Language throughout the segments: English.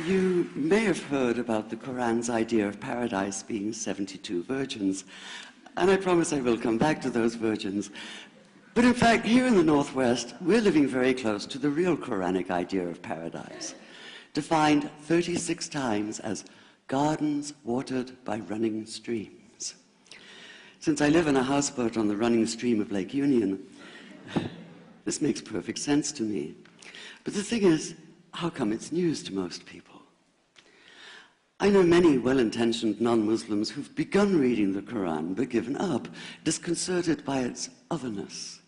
You may have heard about the Quran's idea of paradise being 72 virgins, and I promise I will come back to those virgins. But in fact, here in the Northwest, we're living very close to the real Quranic idea of paradise, defined 36 times as gardens watered by running streams. Since I live in a houseboat on the running stream of Lake Union, this makes perfect sense to me. But the thing is, how come it's news to most people? I know many well-intentioned non-Muslims who've begun reading the Quran but given up, disconcerted by its otherness.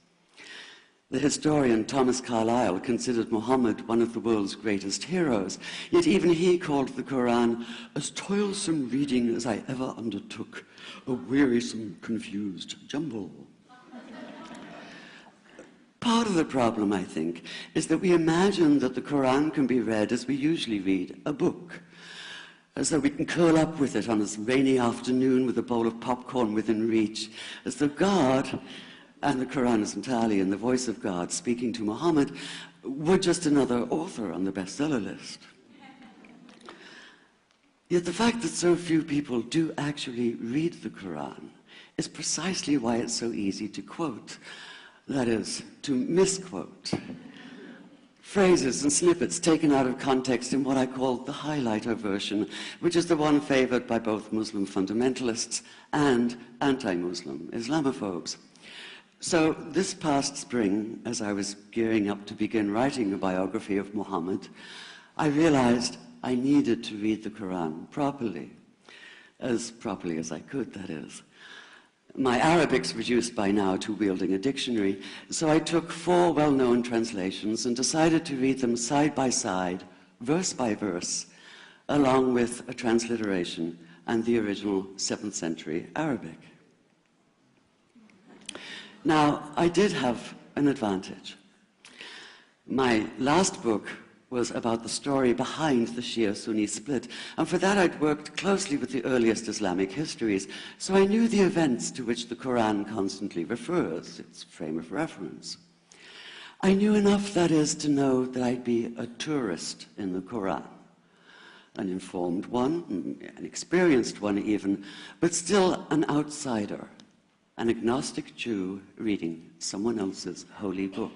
The historian Thomas Carlyle considered Muhammad one of the world's greatest heroes, yet even he called the Quran as toilsome reading as I ever undertook, a wearisome, confused jumble. Part of the problem, I think, is that we imagine that the Quran can be read as we usually read a book, as though we can curl up with it on a rainy afternoon with a bowl of popcorn within reach, as though God, and the Quran is entirely in the voice of God speaking to Muhammad, were just another author on the bestseller list. Yet the fact that so few people do actually read the Quran is precisely why it's so easy to quote. That is, to misquote. Phrases and snippets taken out of context in what I call the highlighter version, which is the one favored by both Muslim fundamentalists and anti-Muslim Islamophobes. So this past spring, as I was gearing up to begin writing a biography of Muhammad, I realized I needed to read the Quran properly as I could, that is. My Arabic's reduced by now to wielding a dictionary, so I took 4 well-known translations and decided to read them side by side, verse by verse, along with a transliteration and the original 7th century Arabic. Now, I did have an advantage. My last book was about the story behind the Shia-Sunni split, and for that I'd worked closely with the earliest Islamic histories, so I knew the events to which the Quran constantly refers, its frame of reference. I knew enough, that is, to know that I'd be a tourist in the Quran, an informed one, an experienced one even, but still an outsider, an agnostic Jew reading someone else's holy book.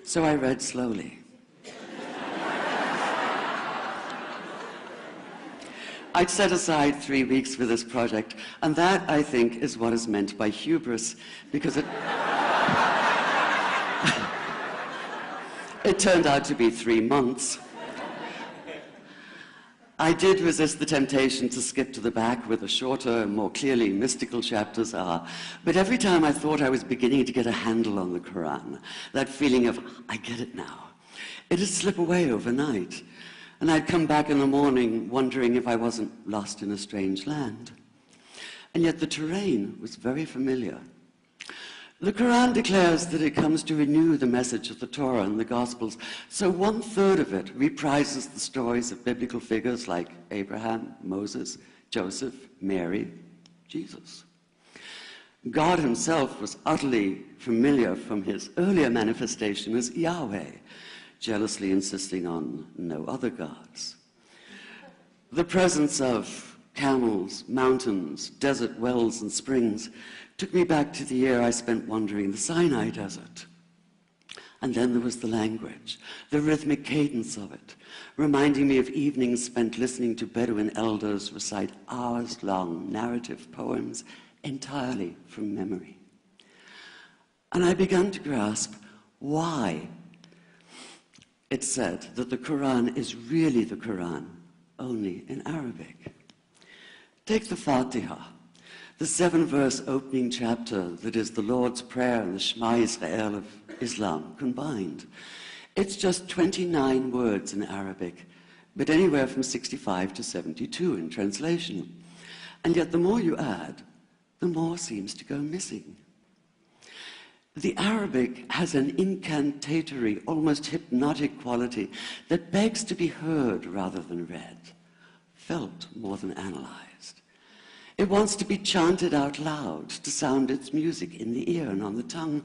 So I read slowly. I'd set aside 3 weeks for this project, and that, I think, is what is meant by hubris, because it turned out to be 3 months. I did resist the temptation to skip to the back where the shorter and more clearly mystical chapters are, but every time I thought I was beginning to get a handle on the Quran, that feeling of, I get it now, it'd slip away overnight, and I'd come back in the morning wondering if I wasn't lost in a strange land. And yet the terrain was very familiar. The Quran declares that it comes to renew the message of the Torah and the Gospels, so 1/3 of it reprises the stories of biblical figures like Abraham, Moses, Joseph, Mary, Jesus. God himself was utterly familiar from his earlier manifestation as Yahweh, jealously insisting on no other gods. The presence of camels, mountains, desert wells and springs took me back to the year I spent wandering the Sinai desert. And then there was the language, the rhythmic cadence of it, reminding me of evenings spent listening to Bedouin elders recite hours-long narrative poems entirely from memory. And I began to grasp why it's said that the Quran is really the Quran, only in Arabic. Take the Fatiha, the 7-verse opening chapter that is the Lord's Prayer and the Shema Israel of Islam combined. It's just 29 words in Arabic, but anywhere from 65 to 72 in translation. And yet the more you add, the more seems to go missing. The Arabic has an incantatory, almost hypnotic quality that begs to be heard rather than read, felt more than analyzed. It wants to be chanted out loud, to sound its music in the ear and on the tongue.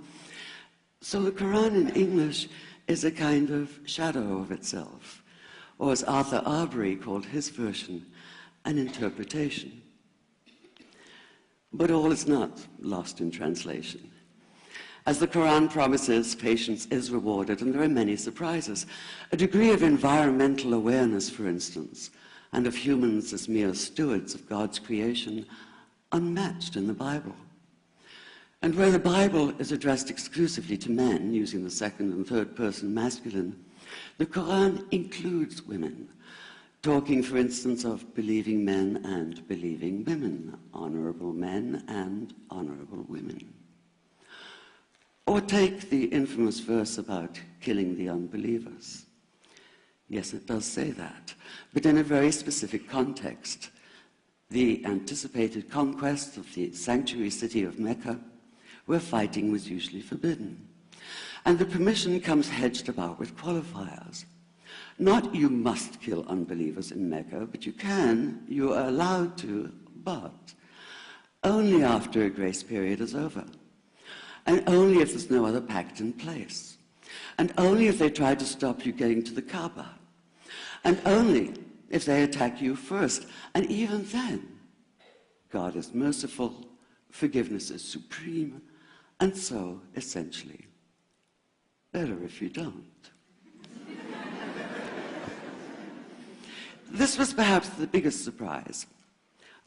So the Quran in English is a kind of shadow of itself, or as Arthur Arbery called his version, an interpretation. But all is not lost in translation. As the Quran promises, patience is rewarded, and there are many surprises. A degree of environmental awareness, for instance, and of humans as mere stewards of God's creation, unmatched in the Bible. And where the Bible is addressed exclusively to men, using the second and third person masculine, the Quran includes women, talking, for instance, of believing men and believing women, honorable men and honorable women. Or take the infamous verse about killing the unbelievers. Yes, it does say that, but in a very specific context. The anticipated conquest of the sanctuary city of Mecca, where fighting was usually forbidden. And the permission comes hedged about with qualifiers. Not you must kill unbelievers in Mecca, but you can, you are allowed to, but only after a grace period is over. And only if there's no other pact in place. And only if they try to stop you getting to the Kaaba. And only if they attack you first. And even then, God is merciful, forgiveness is supreme, and so, essentially, better if you don't. This was perhaps the biggest surprise.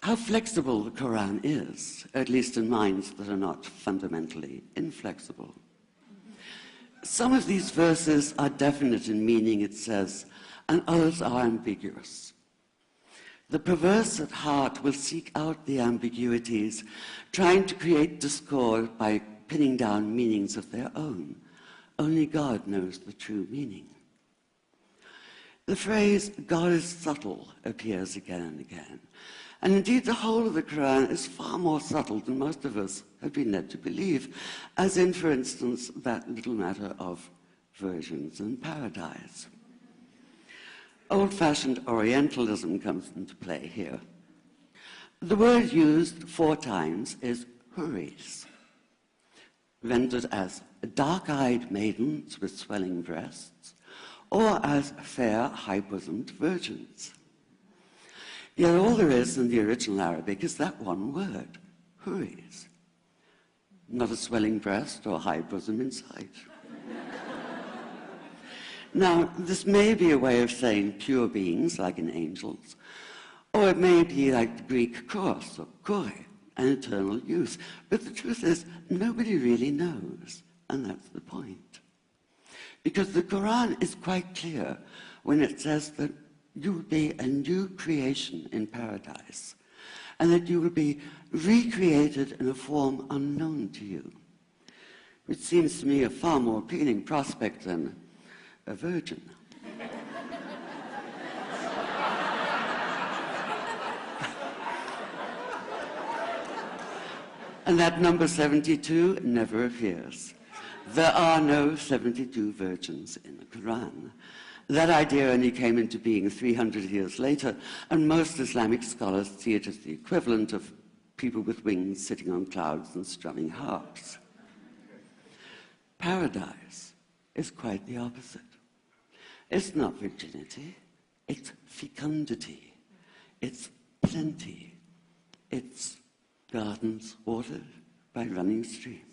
How flexible the Quran is, at least in minds that are not fundamentally inflexible. Some of these verses are definite in meaning, it says, and others are ambiguous. The perverse at heart will seek out the ambiguities, trying to create discord by pinning down meanings of their own. Only God knows the true meaning. The phrase, God is subtle, appears again and again. And indeed, the whole of the Quran is far more subtle than most of us have been led to believe, as in, for instance, that little matter of virgins and paradise. Old-fashioned Orientalism comes into play here. The word used 4 times is huris, rendered as dark-eyed maidens with swelling breasts, or as fair, high-bosomed virgins. Yet all there is in the original Arabic is that one word, huris. Not a swelling breast or high bosom in sight. Now, this may be a way of saying pure beings, like in angels, or it may be like the Greek kos, or kore, an eternal youth. But the truth is, nobody really knows, and that's the point. Because the Quran is quite clear when it says that you will be a new creation in paradise, and that you will be recreated in a form unknown to you, which seems to me a far more appealing prospect than a virgin. And that number 72 never appears. There are no 72 virgins in the Quran. That idea only came into being 300 years later, and most Islamic scholars see it as the equivalent of people with wings sitting on clouds and strumming harps. Paradise is quite the opposite. It's not virginity, it's fecundity, it's plenty, it's gardens watered by running streams.